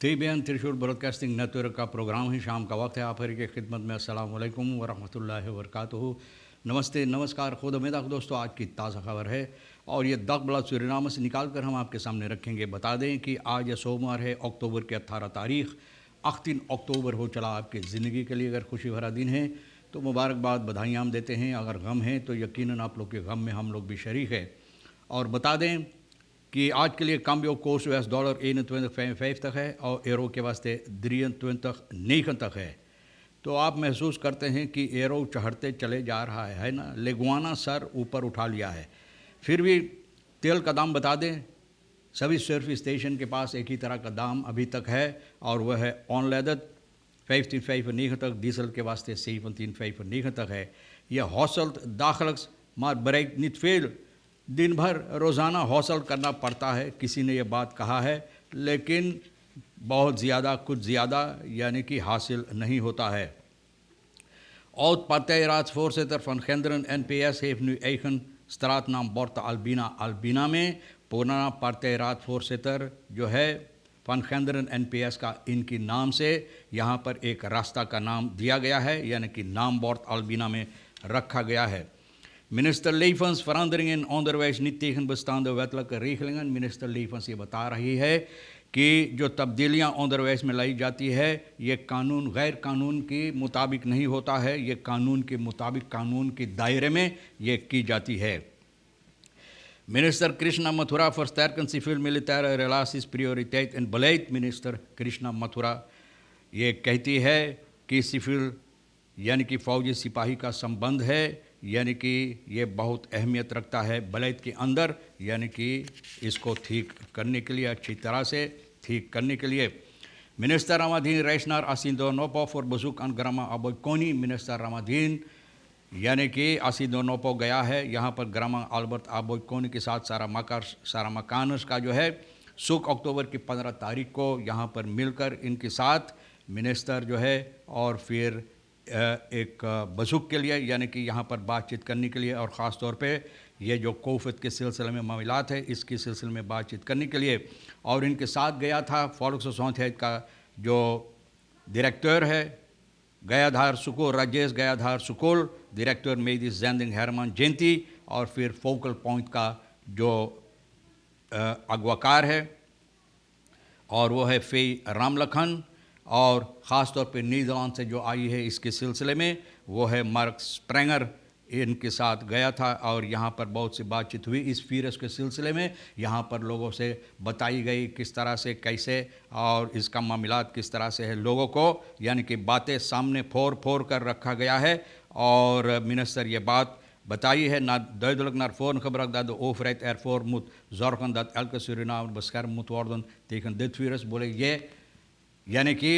TBN त्रिशूल broadcasting network का programme ही शाम का वक्त है। आप हर की खिदमत में अस्सलाम वालेकुम व रहमतुल्लाहि व बरकातुहू। नमस्ते, नमस्कार, खुद उम्मीद दोस्तों। आज की ताज़ा खबर है और ये दक बला सूरीनामा से निकाल कर हम आपके सामने रखेंगे। बता दें कि आज यह सोमवार है, अक्टूबर की 18 तारीख। 3 अक्टूबर हो चला आपकी ज़िंदगी के लिए। अगर खुशी भरा दिन है तो मुबारकबाद, बधाइयाँ हम देते हैं। अगर गम है तो यकीनन आप लोग के गम में हम लोग भी शरीक है। और बता दें कि आज के लिए cambio koers US dollar 21,55 है और यूरो के वास्ते 23,9 तक है। तो आप महसूस करते हैं कि यूरो चढ़ते चले जा रहा है ना। लेगुआना सर ऊपर उठा लिया है। फिर भी तेल का दाम बता दें, सभी सर्विस स्टेशन के पास एक ही तरह का दाम अभी तक है और वह है ऑनलेदत 15,95 तक, डीजल के वास्ते 17,95 तक है। यह हौसल दाखलक्स मार ब्रेक नित फेल दिन भर रोज़ाना हौसल करना पड़ता है। किसी ने यह बात कहा है, लेकिन बहुत ज़्यादा कुछ ज़्यादा यानी कि हासिल नहीं होता है। Oud partijraadsvoorzitter van Genderen NPS heeft nu eigen straatnaam Borta Albina Albina में। पुराना partijraadsvoorzitter जो है van Genderen NPS का, इनकी नाम से यहाँ पर एक रास्ता का नाम दिया गया है, यानी कि नाम बोर्ट अल्बिना में रखा गया है। Minister Levens verandering in onderwijs niet tegen bestaande wettelijke regelingen। Minister Levens ये बता रही है कि जो तब्दीलियां onderwijs में लाई जाती है ये कानून गैर कानून के मुताबिक नहीं होता है, ये कानून के मुताबिक कानून के दायरे में ये की जाती है। Minister Krishna Mathura versterken civiel-militaire relaties prioriteit in beleid। Minister Krishna Mathura ये कहती है कि सिविल यानी कि फौजी सिपाही का संबंध है, यानी कि ये बहुत अहमियत रखता है बलैत के अंदर, यानी कि इसको ठीक करने के लिए, अच्छी तरह से ठीक करने के लिए। मिनिस्टर रामाधीन रेशनार आसिंदोनोपो फॉर बजूक अन ग्रामा अबोकोनी। मिनिस्टर रामाधीन यानी कि आसिंदोनोपो गया है यहाँ पर ग्रामा अल्बर्ट अबोकोनी के साथ सारा मकानस का जो है सुख अक्टूबर की 15 तारीख को यहाँ पर मिलकर इनके साथ मिनिस्टर जो है और फिर एक बजुक के लिए यानी कि यहाँ पर बातचीत करने के लिए और ख़ास तौर पे ये जो कोविड के सिलसिले में मामलात है इसके सिलसिले में बातचीत करने के लिए। और इनके साथ गया था फोल्क्सोसोंथेट का जो डायरेक्टर है गयाधार सुकोल, राजेश गयाधार सुकोल, डायरेक्टर मेदिस जैंदिंग हरमान जयंती, और फिर फोकल पॉइंट का जो अगवाकार है और वो है फे रामलखन, और ख़ास तौर पे नीदरलैंड से जो आई है इसके सिलसिले में वो है मार्क स्प्रेंगर, इनके साथ गया था और यहाँ पर बहुत सी बातचीत हुई इस वीरस के सिलसिले में। यहाँ पर लोगों से बताई गई किस तरह से कैसे और इसका मामलात किस तरह से है, लोगों को यानी कि बातें सामने फोड़ कर रखा गया है। और मिनिस्टर ये बात बताई है ना duidelijk naar voren gebracht dat de overheid ervoor moet zorgen dat elke Surinamer beschermd moet worden tegen dit virus। बोले ये यानी कि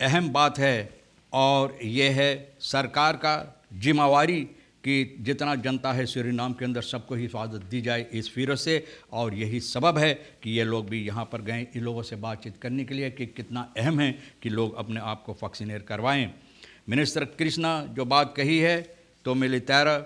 अहम बात है और ये है सरकार का जिम्मेवारी कि जितना जनता है सूरीनाम के अंदर सबको हिफाजत दी जाए इस वीरस से। और यही सबब है कि ये लोग भी यहाँ पर गए इन लोगों से बातचीत करने के लिए कि कितना अहम है कि लोग अपने आप को वैक्सीनेट करवाएं। मिनिस्टर कृष्णा जो बात कही है तो मिलिटायर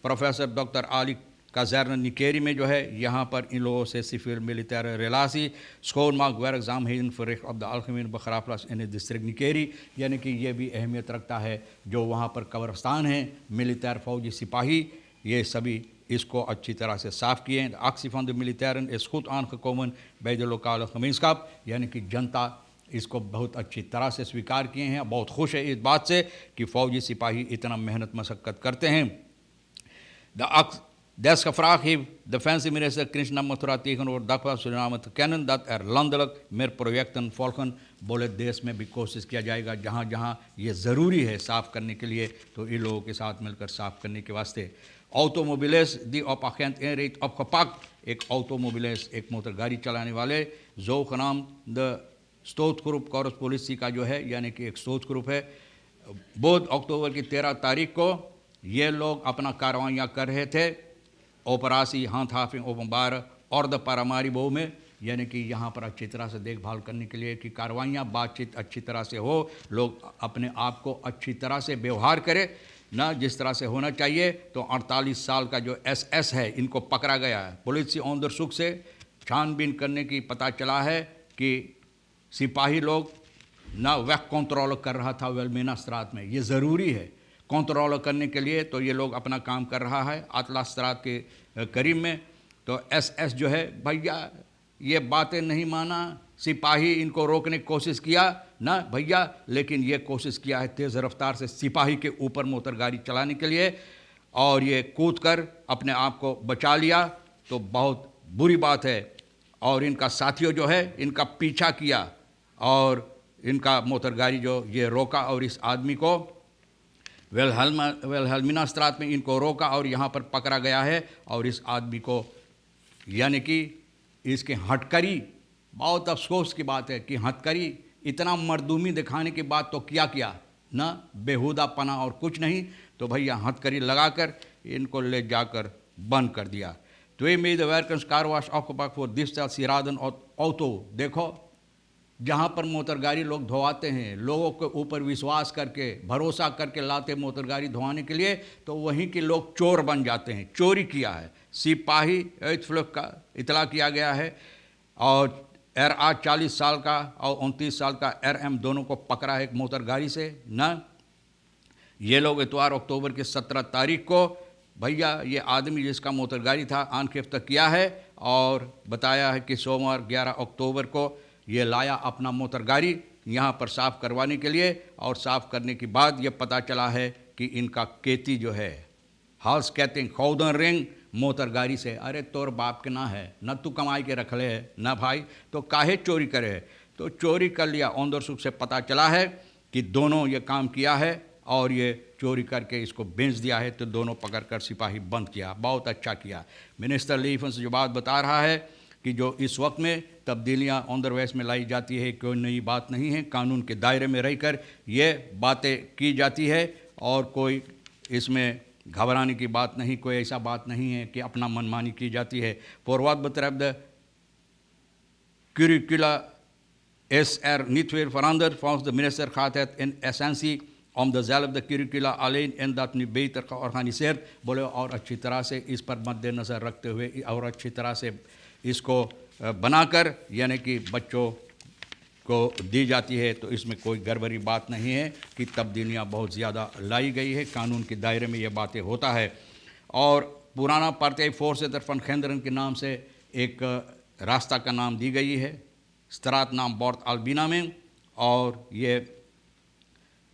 प्रोफेसर डॉक्टर आली Kazerne Nikeri में जो है यहाँ पर इन लोगों से civil मिलिटाire relatie schoonmaak werkzaamheden verricht op de algemene begraafplaats in het district Nikeri, यानी कि ये भी अहमियत रखता है जो वहाँ पर कब्रस्तान है मिलिटायर फौजी सिपाही, ये सभी इसको अच्छी तरह से साफ़ किए। De actie van de militairen is goed aangekomen bij de lokale gemeenschap, यानी कि जनता इसको बहुत अच्छी तरह से स्वीकार किए हैं, बहुत खुश है इस बात से कि फ़ौजी सिपाही इतना मेहनत मशक्क़त करते हैं। Desgevraagd heeft defensieminister Krishna Mathura tegenover Dakwa Suriname te kennen dat landelijk meer projecten volgen। बोले देश में भी कोशिश किया जाएगा जहाँ जहाँ ये ज़रूरी है साफ़ करने के लिए तो इन लोगों के साथ मिलकर साफ़ करने के वास्ते। Automobilist die op agent inreed opgepakt। एक ऑटोमोबिलिस्ट एक मोटर गाड़ी चलाने वाले zogenaamd de stootgroep Corus politie का जो है यानी कि एक स्टोट ग्रुप है, बुध अक्टूबर की 13 तारीख को ये लोग अपना कार्रवाइयाँ कर रहे थे operation handhaving openbare orde paramaribo में, यानी कि यहाँ पर अच्छी तरह से देखभाल करने के लिए कि कार्रवाइयाँ बातचीत अच्छी तरह से हो, लोग अपने आप को अच्छी तरह से व्यवहार करें ना जिस तरह से होना चाहिए। तो 48 साल का जो SS है इनको पकड़ा गया है। पुलिस की अंदर सुख से छानबीन करने की पता चला है कि सिपाही लोग ना वह कंट्रोल कर रहा था वेलमेना स्त्रात में। ये ज़रूरी है कंट्रोल करने के लिए, तो ये लोग अपना काम कर रहा है अतला स्त्रात के करीब में। तो एसएस जो है भैया ये बातें नहीं माना, सिपाही इनको रोकने की कोशिश किया ना भैया, लेकिन ये कोशिश किया है तेज़ रफ्तार से सिपाही के ऊपर मोटर गाड़ी चलाने के लिए, और ये कूद कर अपने आप को बचा लिया। तो बहुत बुरी बात है। और इनका साथियों जो है इनका पीछा किया और इनका मोटर गाड़ी जो ये रोका और इस आदमी को वेलहेल्मिना स्त्रात में इनको रोका और यहाँ पर पकड़ा गया है। और इस आदमी को यानी कि इसके हटकरी, बहुत अफसोस की बात है कि हटकरी इतना मर्दूमी दिखाने के बाद तो किया ना बेहुदा पना और कुछ नहीं, तो भैया हथकड़ी लगाकर इनको ले जाकर बंद कर दिया। तो ये मेद वेरकंस कारवाश ऑक्युपाक फॉर दिस सिरादन और औतो, देखो जहाँ पर मोटर गाड़ी लोग धोवाते हैं, लोगों के ऊपर विश्वास करके भरोसा करके लाते मोटर गाड़ी धोवाने के लिए, तो वहीं के लोग चोर बन जाते हैं। चोरी किया है सिपाही फ्लक का इतला किया गया है, और RR 40 साल का और 29 साल का RM दोनों को पकड़ा है एक मोटर गाड़ी से ना। ये लोग इतवार अक्टूबर के 17 तारीख को भैया ये आदमी जिसका मोटर गाड़ी था आनखेफ्त किया है, और बताया है कि सोमवार 11 अक्टूबर को ये लाया अपना मोटर गाड़ी यहाँ पर साफ़ करवाने के लिए, और साफ़ करने के बाद ये पता चला है कि इनका खेती जो है हाउस कैटिंग खौदन रिंग मोटर गाड़ी से, अरे तोर बाप के ना है न तू कमाई के रख ले है ना भाई, तो काहे चोरी करे है। तो चोरी कर लिया। औंदर सुख से पता चला है कि दोनों ये काम किया है और ये चोरी करके इसको बेच दिया है, तो दोनों पकड़कर सिपाही बंद किया। बहुत अच्छा किया। मिनिस्टर लीफेंस जो बात बता रहा है कि जो इस वक्त में तब्दीलियाँ ऑन द वेस्ट में लाई जाती है, कोई नई बात नहीं है, कानून के दायरे में रहकर ये बातें की जाती है और कोई इसमें घबराने की बात नहीं, कोई ऐसा बात नहीं है कि अपना मनमानी की जाती है। For what betreft the curricula is niet weer veranderd volgens de minister gaat het in essentie om dezelfde curricula, alleen in dat nu beter georganiseerd, बोले और अच्छी तरह से इस पर मद्देनज़र रखते हुए और अच्छी तरह से इसको बनाकर यानी कि बच्चों को दी जाती है। तो इसमें कोई गड़बड़ी बात नहीं है कि तब्दीलियाँ बहुत ज़्यादा लाई गई है, कानून के दायरे में ये बातें होता है। और पुराना पार्टी फोर्स तरफन खेंद्रन के नाम से एक रास्ता का नाम दी गई है, स्त्रात नाम बॉर्ट अल्बिना में, और ये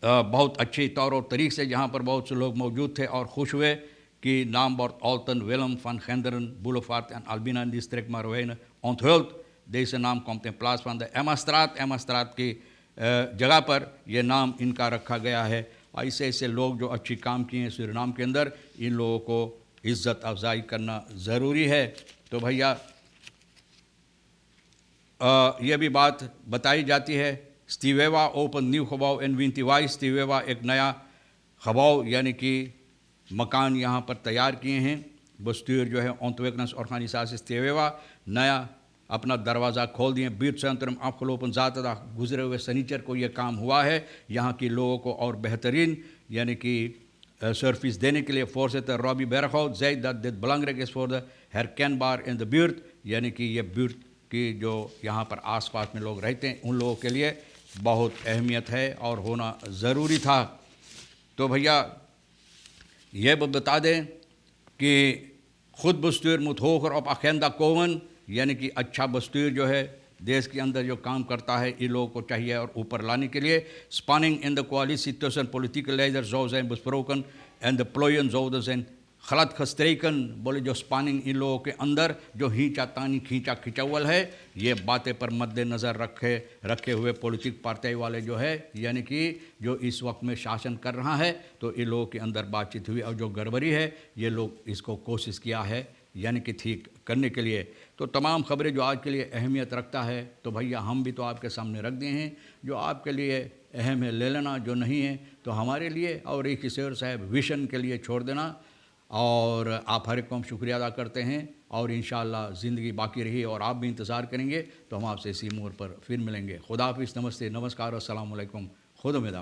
बहुत अच्छी तौर और तरीक़े से जहाँ पर बहुत से लोग मौजूद थे और खुश हुए कि नाम बॉर्ट ऑल्टन विलम फन खेंद्रन बुलवार्ड एंड अल्बिना डिस्ट्रिक्ट मारवेन onthuld। deze नाम komt in plaats van de Emma straat की जगह पर यह नाम इनका रखा गया है। ऐसे ऐसे लोग जो अच्छी काम किए हैं सूरीनाम के अंदर, इन लोगों को इज़्ज़त अफजाई करना ज़रूरी है। तो भैया यह भी बात बताई जाती है, स्टीवेवा ओपन न्यू खबाव इन विंतीवाई। स्टीवेवा एक नया खबाव यानी कि मकान यहाँ पर तैयार किए हैं। बस्तूर जो है ontwikkelings organisatie स्टीवेवा नया अपना दरवाज़ा खोल दिए। बीट सेंट्रम afgelopen zaterdag गुजरे हुए शनिचर को यह काम हुआ है। यहाँ के लोगों को और बेहतरीन यानी कि सर्विस देने के लिए voorzitter Robbie Berghout zei dat dit belangrijk is voor de herkenbaar in de buurt, यानी कि ये buurt की जो यहाँ पर आसपास में लोग रहते हैं उन लोगों के लिए बहुत अहमियत है और होना ज़रूरी था। तो भैया ये बता दें कि खुद बस्तूर moet hoger op agenda komen, यानी कि अच्छा बस्तूर जो है देश के अंदर जो काम करता है इन लोगों को चाहिए और ऊपर लाने के लिए spanning in de coalitie tussen politieke leiders zou zijn besproken en de plooien zouden zijn glad gestreken। बोले जो स्पानिंग इन लोगों के अंदर जो खींचा तानी खींचा खिंचावल है, ये बातें पर मद्देनज़र रखे हुए पॉलिटिक पार्टी वाले जो है यानी कि जो इस वक्त में शासन कर रहा है, तो इन लोगों के अंदर बातचीत हुई और जो गड़बड़ी है ये लोग इसको कोशिश किया है यानी कि ठीक करने के लिए। तो तमाम खबरें जो आज के लिए अहमियत रखता है, तो भैया हम भी तो आपके सामने रख दिए हैं। जो आपके लिए अहम है ले लेना, जो नहीं है तो हमारे लिए और एक किशोर साहब विशन के लिए छोड़ देना। और आप हर एक को हम शुक्रिया अदा करते हैं और इंशाअल्लाह ज़िंदगी बाकी रही और आप भी इंतज़ार करेंगे तो हम आपसे इसी मोड़ पर फिर मिलेंगे। खुदा हाफिज़, नमस्ते, नमस्कार, अस्सलाम वालेकुम, खुद उम्मीद।